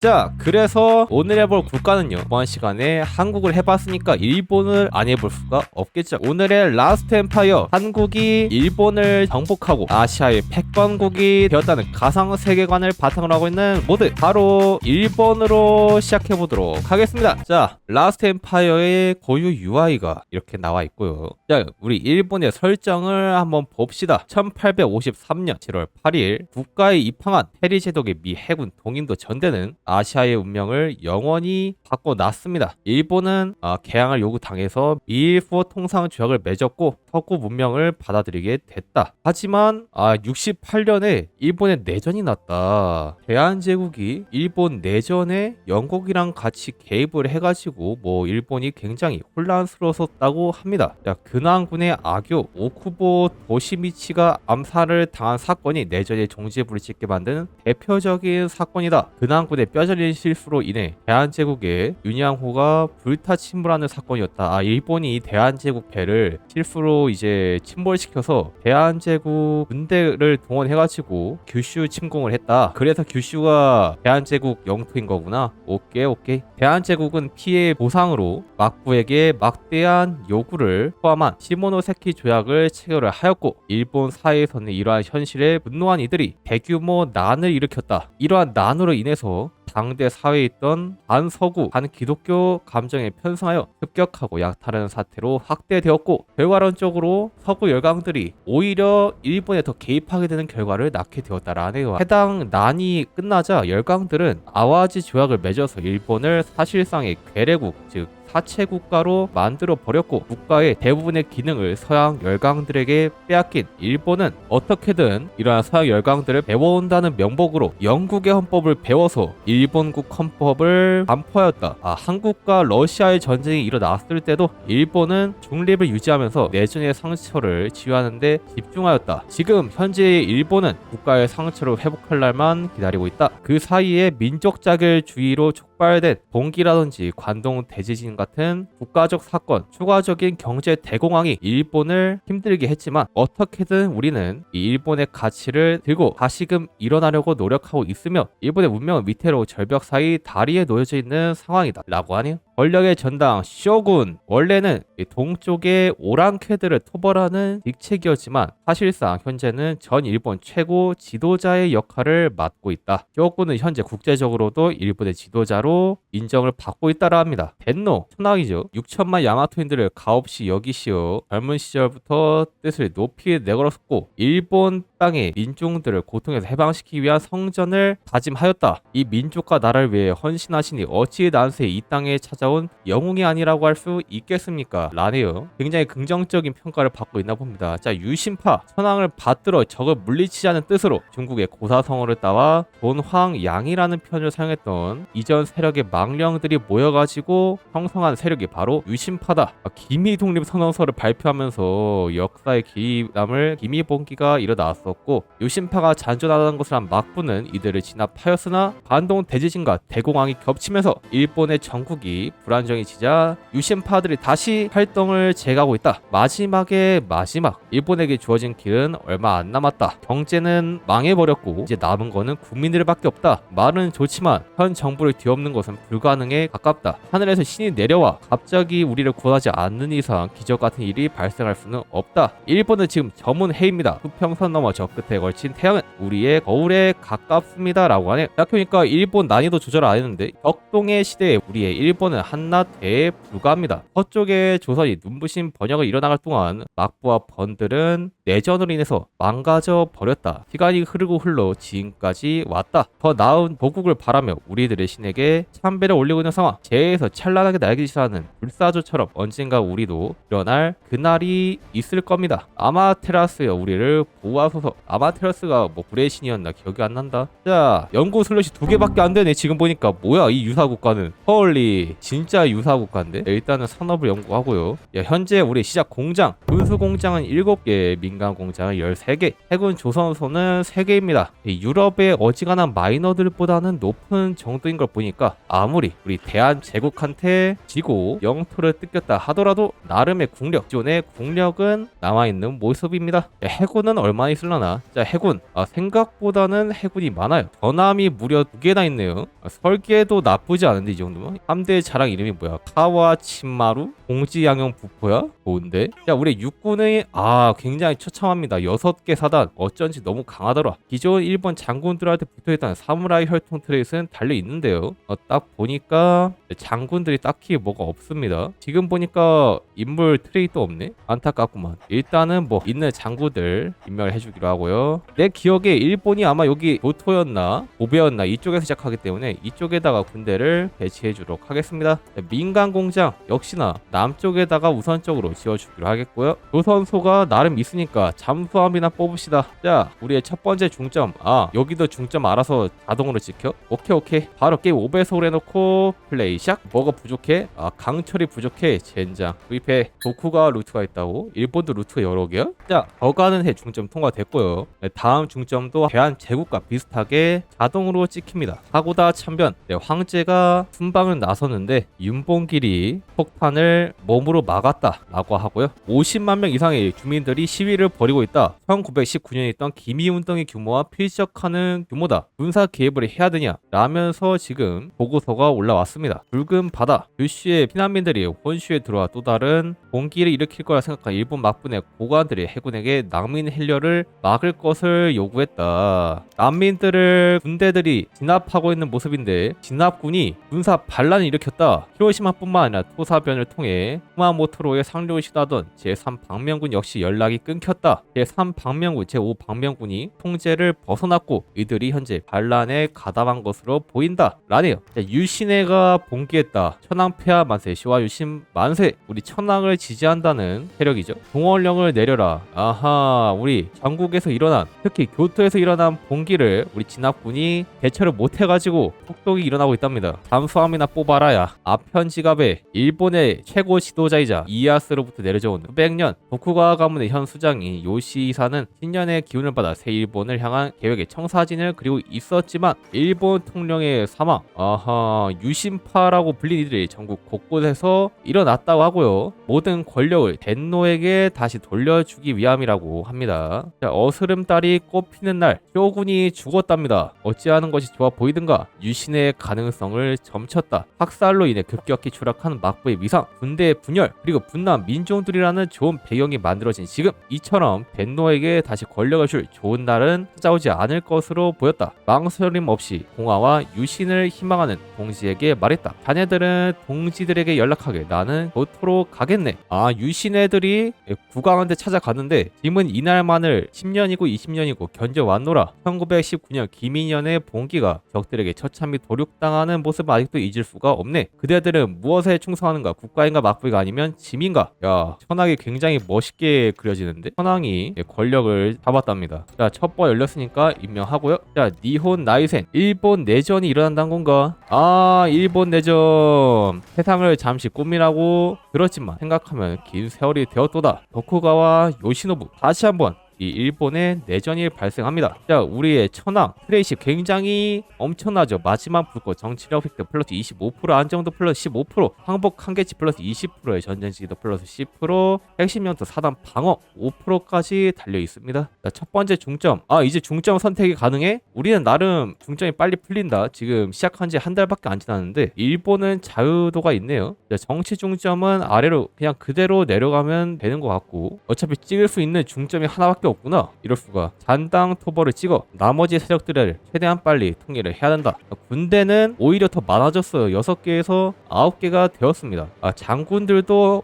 자, 그래서 오늘 해볼 국가는요, 이번 시간에 한국을 해봤으니까 일본을 안 해볼 수가 없겠죠. 오늘의 라스트 엠파이어, 한국이 일본을 정복하고 아시아의 패권국이 되었다는 가상 세계관을 바탕으로 하고 있는 모드, 바로 일본으로 시작해보도록 하겠습니다. 자, 라스트 엠파이어의 고유 UI가 이렇게 나와 있고요. 자, 우리 일본의 설정을 한번 봅시다. 1853년 7월 8일 국가에 입항한 테리 제독의 미 해군 동인도 전대는 아시아의 운명을 영원히 바꿔놨습니다. 일본은 개항을 요구당해서 미일푸어 통상 조약을 맺었고 서구 문명을 받아들이게 됐다. 하지만 68년에 일본에 내전이 났다. 대한제국이 일본 내전에 영국이랑 같이 개입을 해가지고 일본이 굉장히 혼란스러웠다고 합니다. 자, 근황군의 아교 오쿠보 도시미치가 암살을 당한 사건이 내전의 종지부를 찍게 만든 대표적인 사건이다. 근황군의 뼈저린 실수로 인해 대한제국의 윤양호가 불타 침몰하는 사건이었다. 일본이 대한제국 배를 실수로 이제 침몰시켜서 대한제국 군대를 동원해가지고 규슈 침공을 했다. 그래서 규슈가 대한제국 영토인 거구나. 오케이. 대한제국은 피해 보상으로 막부에게 막대한 요구를 포함한 시모노세키 조약을 체결을 하였고, 일본 사회에서는 이러한 현실에 분노한 이들이 대규모 난을 일으켰다. 이러한 난으로 인해서 당대 사회에 있던 반서구, 반기독교 감정에 편승하여 급격하고 약탈하는 사태로 확대되었고, 결과론적으로 서구 열강들이 오히려 일본에 더 개입하게 되는 결과를 낳게 되었다라네요. 해당 난이 끝나자 열강들은 아와지 조약을 맺어서 일본을 사실상의 괴뢰국, 즉 사체 국가로 만들어 버렸고, 국가의 대부분의 기능을 서양 열강들에게 빼앗긴 일본은 어떻게든 이러한 서양 열강들을 배워온다는 명목으로 영국의 헌법을 배워서 일본국 헌법을 반포하였다. 한국과 러시아의 전쟁이 일어났을 때도 일본은 중립을 유지하면서 내전의 상처를 치유하는 데 집중하였다. 지금 현재 일본은 국가의 상처를 회복할 날만 기다리고 있다. 그 사이에 민족 자결주의로 촉발된 동기라든지 관동 대지진 같은 국가적 사건, 추가적인 경제 대공황이 일본을 힘들게 했지만 어떻게든 우리는 이 일본의 가치를 들고 다시금 일어나려고 노력하고 있으며, 일본의 문명은 밑으로 절벽 사이 다리에 놓여져 있는 상황이다 라고 하네요. 권력의 전당 쇼군, 원래는 동쪽의 오랑캐들을 토벌하는 직책이었지만 사실상 현재는 전 일본 최고 지도자의 역할을 맡고 있다. 쇼군은 현재 국제적으로도 일본의 지도자로 인정을 받고 있다라 합니다. 덴노, 천황이죠. 6천만 야마토인들을 가없이 여기시어 젊은 시절부터 뜻을 높이 내걸었고, 일본 땅의 민중들을 고통에서 해방시키기 위한 성전을 다짐하였다. 이 민족과 나라를 위해 헌신하시니 어찌 난세 이 땅에 찾아온 영웅이 아니라고 할 수 있겠습니까? 라네요. 굉장히 긍정적인 평가를 받고 있나 봅니다. 자, 유신파, 천황을 받들어 적을 물리치자는 뜻으로 중국의 고사성어를 따와 돈황양이라는 표현을 사용했던 이전 세력의 망령들이 모여가지고 형성한 세력이 바로 유신파다. 기미독립선언서를 발표하면서 역사의 기남을 기미봉기가 일어났었고, 유신파가 잔존하다는 것을 한 막부는 이들을 진압하였으나 반동 대지진과 대공황이 겹치면서 일본의 전국이 불안정해지자 유신파들이 다시 활동을 재가고 있다. 마지막에 마지막, 일본에게 주어진 길은 얼마 안 남았다. 경제는 망해버렸고 이제 남은 거는 국민들밖에 없다. 말은 좋지만 현 정부를 뒤엎는 것은 불가능에 가깝다. 하늘에서 신이 내려와 갑자기 우리를 구원하지 않는 이상 기적 같은 일이 발생할 수는 없다. 일본은 지금 저문해입니다. 수평선 넘어 저 끝에 걸친 태양은 우리의 거울에 가깝습니다 라고 하네. 생각해보니까 일본 난이도 조절 안 했는데 격동의 시대에 우리의 일본은 한낱 대에 불과합니다. 서쪽의 조선이 눈부신 번영을 이뤄나갈 동안 막부와 번들은 내전으로 인해서 망가져 버렸다. 시간이 흐르고 흘러 지금까지 왔다. 더 나은 보국을 바라며 우리들의 신에게 참배를 올리고 있는 상황. 재해에서 찬란하게 날개짓하는 불사조처럼 언젠가 우리도 일어날 그날이 있을 겁니다. 아마테라스여 우리를 보호하소서. 아마테라스가 불의 신이었나 기억이 안 난다. 자, 연구 슬롯이 2개밖에 안 되네. 지금 보니까 뭐야 이 유사국가는. 헐리 진짜 유사국가인데. 일단은 산업을 연구하고요. 현재 우리 시작 공장, 군수 공장은 7개, 민간 공장은 13개, 해군 조선소는 3개입니다. 유럽의 어지간한 마이너들보다는 높은 정도인 걸 보니까 아무리 우리 대한제국한테 지고 영토를 뜯겼다 하더라도 나름의 국력, 기존의 국력은 남아있는 모습입니다. 해군은 얼마나 있을라나? 하나. 자, 해군. 생각보다는 해군이 많아요. 전함이 무려 2개나 있네요. 설계도 나쁘지 않은데 이 정도면. 함대 자랑 이름이 뭐야? 카와치마루? 공지양용 부포야? 좋은데? 자, 우리 육군의 굉장히 처참합니다. 6개 사단. 어쩐지 너무 강하더라. 기존 일본 장군들한테 붙어있던 사무라이 혈통 트레이스는 달려있는데요. 딱 보니까 장군들이 딱히 뭐가 없습니다. 지금 보니까 인물 트레이도 없네? 안타깝구만. 일단은 뭐 있는 장군들 임명을 해주기로 하고요. 내 기억에 일본이 아마 여기 교토였나 고베였나 이쪽에서 시작하기 때문에 이쪽에다가 군대를 배치해주도록 하겠습니다. 민간 공장 역시나 남쪽에다가 우선적으로 지어주기로 하겠고요. 조선소가 나름 있으니까 잠수함이나 뽑읍시다. 자, 우리의 첫 번째 중점. 여기도 중점 알아서 자동으로 지켜? 오케이. 바로 게임 5배속으로 해놓고 플레이 샥. 뭐가 부족해? 강철이 부족해. 젠장. 구입해. 도쿠가 루트가 있다고? 일본도 루트가 여러 개야? 자, 거가는 해 중점 통과됐고요. 다음 중점도 대한 제국과 비슷하게 자동으로 찍힙니다. 하고다 참변. 황제가 순방을 나섰는데 윤봉길이 폭탄을 몸으로 막았다 라고 하고요. 50만 명 이상의 주민들이 시위를 벌이고 있다. 1919년에 있던 기미운동의 규모와 필적하는 규모다. 군사 개입을 해야 되냐 라면서 지금 보고서가 올라왔습니다. 붉은 바다. 유시의 피난민들이 혼슈에 들어와 또 다른 공기를 일으킬 거라 생각한 일본 막군의 고관들이 해군에게 난민 헬려를 막을 것을 요구했다. 난민들을 군대들이 진압하고 있는 모습인데 진압군이 군사 반란을 일으켰다. 히로시마뿐만 아니라 토사변을 통해 쿠마모토로에 상륙을 시도하던 제3방면군 역시 연락이 끊겼다. 제3방면군, 제5방면군이 통제를 벗어났고 이들이 현재 반란에 가담한 것으로 보인다. 라네요. 유신해가 봉기했다. 천황폐하 만세, 시와 유신 만세. 우리 천황을 지지한다는 세력이죠. 동원령을 내려라. 우리 전국에서 일어난, 특히 교토에서 일어난 봉기를 우리 진압군이 대처를 못해가지고 폭동이 일어나고 있답니다. 잠수함이나 뽑아라야. 아편지갑에 일본의 최고 지도자이자 이에야스로부터 내려져온 수백 년 도쿠가와 가문의 현 수장이 요시히사는 신년의 기운을 받아 새 일본을 향한 계획의 청사진을 그리고 있었지만 일본 통령의 사망, 유신파라고 불린 이들이 전국 곳곳에서 일어났다고 하고요. 모든 권력을 덴노에게 다시 돌려주기 위함이라고 합니다. 자, 어스름달이 꽃피는 날 쇼군이 죽었답니다. 어찌하는 것이 좋아 보이든가. 유신의 가능성을 점쳤다. 학살로 인해 급격히 추락한 막부의 위상, 군대의 분열, 그리고 분노한 민중들이라는 좋은 배경이 만들어진 지금 이처럼 덴노에게 다시 권력을 줄 좋은 날은 찾아오지 않을 것으로 보였다. 망설임 없이 공화와 유신을 희망하는 동지에게 말했다. 자네들은 동지들에게 연락하게. 나는 교토로 가겠네. 유신애들이 국왕한테 찾아갔는데 짐은 이날만을 10년이고 20년이고 견뎌왔노라. 1919년 기민년의 봉기가 적들에게 처참히 도륙당하는 모습을 아직도 잊을 수가 없네. 그대들은 무엇에 충성하는가? 국가인가 막부가 아니면 짐인가? 야, 천황이 굉장히 멋있게 그려지는데? 천황이 권력을 잡았답니다. 자, 첩보 열렸으니까 임명하고요. 자, 니혼 나이센. 일본 내전이 일어난다는 건가? 일본 내전. 세상을 잠시 꿈이라고 들었지만 생각하면 긴 세월이 되었도다. 도쿠가와 요시노부 다시 한번 이 일본의 내전이 발생합니다. 자, 우리의 천황 트레이시 굉장히 엄청나죠. 마지막 불꽃 정치력 획득 플러스 25%, 안정도 플러스 15%, 항복 한계치 플러스 20%의 전쟁지기도 플러스 10%, 핵심 영토 사단 방어 5%까지 달려 있습니다. 자, 첫 번째 중점. 이제 중점 선택이 가능해? 우리는 나름 중점이 빨리 풀린다. 지금 시작한 지 한 달밖에 안 지났는데 일본은 자유도가 있네요. 자, 정치 중점은 아래로 그냥 그대로 내려가면 되는 것 같고 어차피 찍을 수 있는 중점이 하나밖에 없구나. 이럴 수가. 잔당 토벌을 찍어 나머지 세력들을 최대한 빨리 통일을 해야 된다. 군대는 오히려 더 많아졌어요. 6개에서 9개가 되었습니다. 장군들도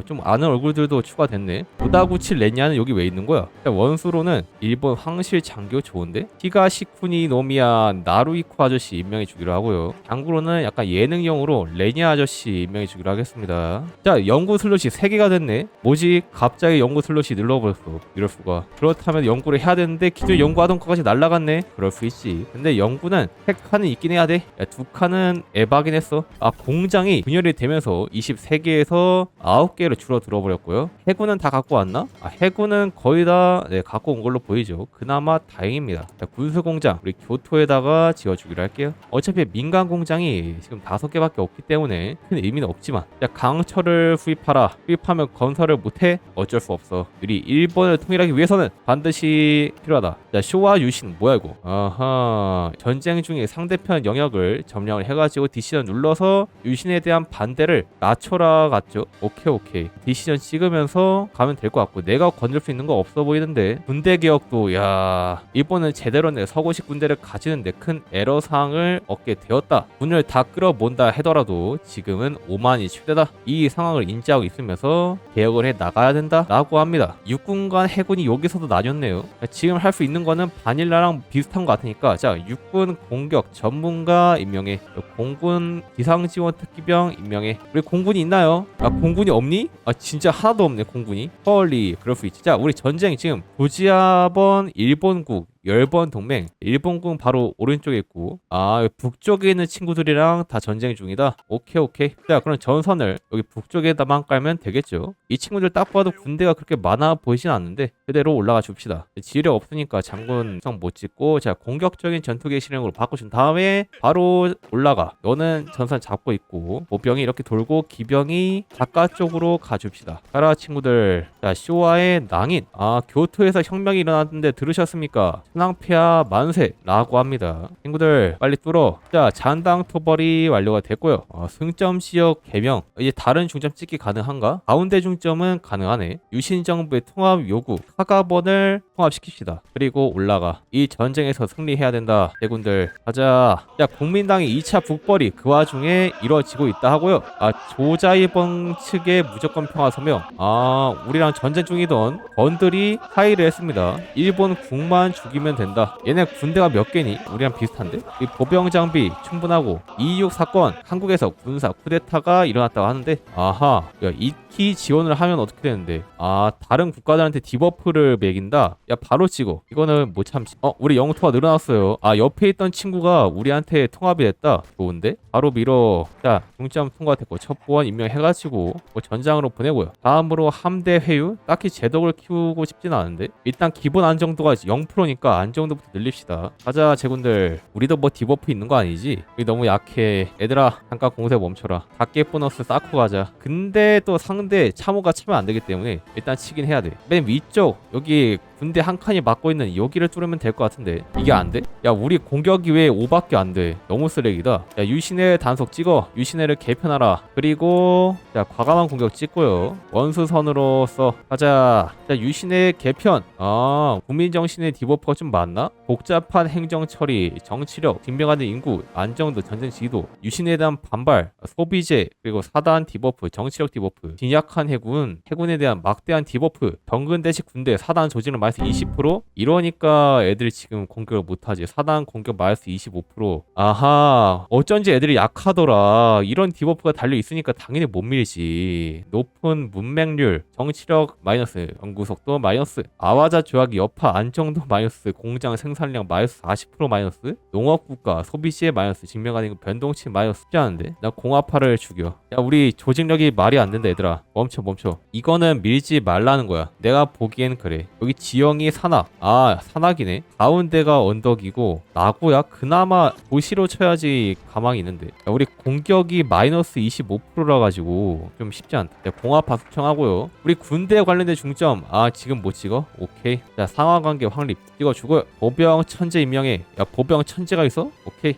좀 아는 얼굴들도 추가됐네. 오다구치 레냐는 여기 왜 있는 거야? 원수로는 일본 황실 장교 좋은데? 히가시쿠니 노미야 나루이코 아저씨 임명해 주기로 하고요. 장구로는 약간 예능용으로 레냐 아저씨 임명해 주기로 하겠습니다. 자, 연구 슬롯이 3개가 됐네. 뭐지? 갑자기 연구 슬롯이 늘어버렸어. 이럴 수가. 그렇다면 연구를 해야 되는데 기존 연구하던 것까지 날라갔네. 그럴 수 있지. 근데 연구는 3칸은 있긴 해야 돼. 2칸은 에바긴 했어. 공장이 분열이 되면서 23개에서 9개로 줄어들어 버렸고요. 해군은 다 갖고 왔나? 해군은 거의 다 갖고 온 걸로 보이죠. 그나마 다행입니다. 자, 군수공장 우리 교토에다가 지어주기로 할게요. 어차피 민간 공장이 지금 5개밖에 없기 때문에 큰 의미는 없지만. 자, 강철을 후입하라. 후입하면 건설을 못해? 어쩔 수 없어. 우리 일본을 일본을 통일하기 위해서는 반드시 필요하다. 자, 쇼와 유신 뭐야 이거? 아하, 전쟁 중에 상대편 영역을 점령을 해가지고 디시전 눌러서 유신에 대한 반대를 낮춰라 갔죠. 오케이. 디시전 찍으면서 가면 될 것 같고, 내가 건들 수 있는 거 없어 보이는데. 군대 개혁도, 야, 일본은 제대로 내 서구식 군대를 가지는데 큰 애로사항을 얻게 되었다. 군을 다 끌어모은다 하더라도 지금은 오만이 최대다. 이 상황을 인지하고 있으면서 개혁을 해 나가야 된다 라고 합니다. 육군과 해군이 여기서도 나뉘었네요. 지금 할 수 있는 거는 바닐라랑 비슷한 것 같으니까, 자, 육군 공격 전문가 임명해, 공군 비상지원 특기병 임명해. 우리 공군이 있나요? 아, 공군이 없니? 아, 진짜 하나도 없네 공군이. 헐리, 그럴 수 있지. 자, 우리 전쟁 지금 조지아번 일본국 10번 동맹, 일본군 바로 오른쪽에 있고, 아, 북쪽에 있는 친구들이랑 다 전쟁 중이다. 오케이. 자, 그럼 전선을 여기 북쪽에다만 깔면 되겠죠. 이 친구들 딱 봐도 군대가 그렇게 많아 보이진 않는데 그대로 올라가 줍시다. 지력 없으니까 장군성 못 찍고, 자, 공격적인 전투기 실행으로 바꿔준 다음에 바로 올라가. 너는 전선 잡고 있고, 보병이 이렇게 돌고 기병이 바깥쪽으로 가줍시다. 가라 친구들. 자, 쇼와의 낭인. 아, 교토에서 혁명이 일어났는데 들으셨습니까? 천황폐하 만세라고 합니다. 친구들 빨리 뚫어. 자, 잔당 토벌이 완료가 됐고요. 승점 지역 개명. 이제 다른 중점 찍기 가능한가? 가운데 중점은 가능하네. 유신 정부의 통합 요구 카가번을 통합시킵시다. 그리고 올라가. 이 전쟁에서 승리해야 된다. 대군들 가자. 자, 국민당의 2차 북벌이 그 와중에 이루어지고 있다 하고요. 아, 조자이번 측의 무조건 평화 서명. 아, 우리랑 전쟁 중이던 건들이 사의를 했습니다. 일본 국만 죽이면 된다. 얘네 군대가 몇 개니? 우리랑 비슷한데? 이 보병 장비 충분하고, 2.26 사건, 한국에서 군사 쿠데타가 일어났다고 하는데, 아하, 야, 이키 지원을 하면 어떻게 되는데? 아, 다른 국가들한테 디버프를 매긴다? 야, 바로 찍어. 이거는 못 참지. 우리 영토가 늘어났어요. 아, 옆에 있던 친구가 우리한테 통합이 됐다. 좋은데? 바로 밀어. 자, 중점 통과됐고 첩보원 임명해가지고 뭐 전장으로 보내고요. 다음으로 함대 회유. 딱히 제독을 키우고 싶진 않은데, 일단 기본 안정도가 0%니까 안정도부터 늘립시다. 가자 제군들. 우리도 뭐 디버프 있는 거 아니지? 우리 너무 약해. 얘들아, 잠깐 공세 멈춰라. 각계 보너스 쌓고 가자. 근데 또 상대 참호가 차면 안 되기 때문에 일단 치긴 해야 돼. 맨 위쪽 여기 군대 한 칸이 막고 있는 여기를 뚫으면 될 것 같은데 이게 안 돼? 야, 우리 공격이 왜 5밖에 안 돼? 너무 쓰레기다. 야, 유신의 단속 찍어. 유신의를 개편하라. 그리고 자, 과감한 공격 찍고요. 원수선으로서 가자. 자, 유신의 개편. 아, 국민정신의 디버프가 좀 많나? 복잡한 행정 처리, 정치력, 뒷면가는 인구, 안정도, 전쟁 지도, 유신에 대한 반발, 소비재, 그리고 사단 디버프, 정치력 디버프, 빈약한 해군, 해군에 대한 막대한 디버프, 병근대식 군대, 사단 조직을 마이너스 20%? 이러니까 애들이 지금 공격을 못하지. 사단 공격 마이너스 25%. 아하, 어쩐지 애들이 약하더라. 이런 디버프가 달려있으니까 당연히 못 밀지. 높은 문맹률, 정치력 마이너스, 연구속도 마이너스, 아와자 조약이 여파, 안정도 마이너스, 공장 생산량 마이너스 40% 마이너스, 농업국가, 소비시에 마이너스, 직면가능 변동치 마이너스. 쉽지 않은데? 나 공화파를 죽여. 야, 우리 조직력이 말이 안 된다 얘들아. 멈춰. 이거는 밀지 말라는 거야. 내가 보기엔 그래. 여기 지형이 산악. 아, 산악이네. 가운데가 언덕이고 나고야 그나마 도시로 쳐야지 가망이 있는데. 야, 우리 공격이 마이너스 25%라 가지고 좀 쉽지 않다. 야, 공화파 숙청하고요. 우리 군대에 관련된 중점. 아, 지금 못 찍어? 오케이. 자, 상하관계 확립 찍어주고요. 보병 천재 임명해. 야, 보병 천재가 있어? 오케이.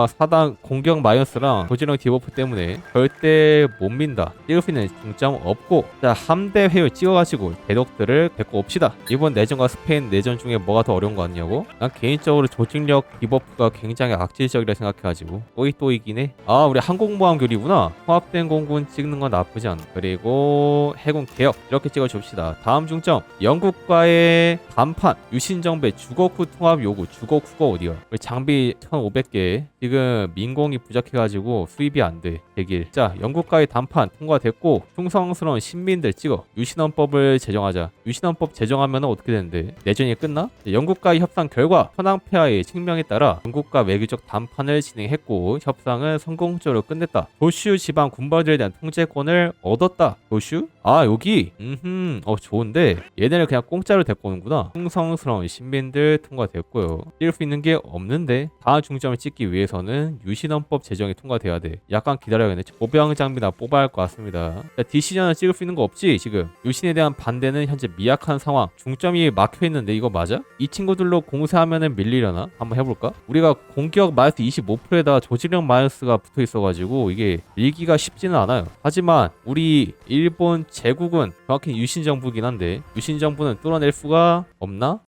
사단 공격 마이너스랑 조직력 디버프 때문에 절대 못 민다. 찍을 수 있는 중점 없고. 자, 함대 회유 찍어가지고 대독들을 데리고 옵시다. 이번 내전과 스페인 내전 중에 뭐가 더 어려운 거 같냐고? 난 개인적으로 조직력 디버프가 굉장히 악질적이라 생각해가지고 또이긴 해. 아, 우리 항공모함교리구나. 통합된 공군 찍는 건 나쁘지 않아. 그리고 해군 개혁 이렇게 찍어줍시다. 다음 중점, 영국과의談判, 유신정배 주거쿠 통합 요구. 주거쿠가 어디야? 우리 장비 1500개 지금 민공이 부족해가지고 수입이 안 돼. 100일. 자, 영국과의談判 통과됐고 충성스러운 신민들 찍어. 유신헌법을 제정하자. 유신헌법 제정하면 어떻게 되는데 내전이 끝나? 영국과의 협상 결과 천황폐하의 칙명에 따라 영국과 외교적談판을 진행했고 협상은 성공적으로 끝냈다. 도슈 지방 군벌들에 대한 통제권을 얻었다. 도슈? 아 여기 좋은데 얘네를 그냥 공짜로 데리고 오는구나. 충성스러운 신민들 통과됐고요. 띄울 수 있는 게 없는데 다음 중점을 찍기 위해서는 유신헌법 제정이 통과돼야 돼. 약간 기다려야겠네. 보병 장비나 뽑아야 할 것 같습니다. 디시전을 찍을 수 있는 거 없지 지금. 유신에 대한 반대는 현재 미약한 상황. 중점이 막혀있는데 이거 맞아? 이 친구들로 공세하면은 밀리려나? 한번 해볼까? 우리가 공격 마이너스 25%에다가 조직력 마이너스가 붙어있어가지고 이게 밀기가 쉽지는 않아요. 하지만 우리 일본 제국은 정확히 유신 정부긴 한데 유신 정부는 뚫어낼 수가 없나?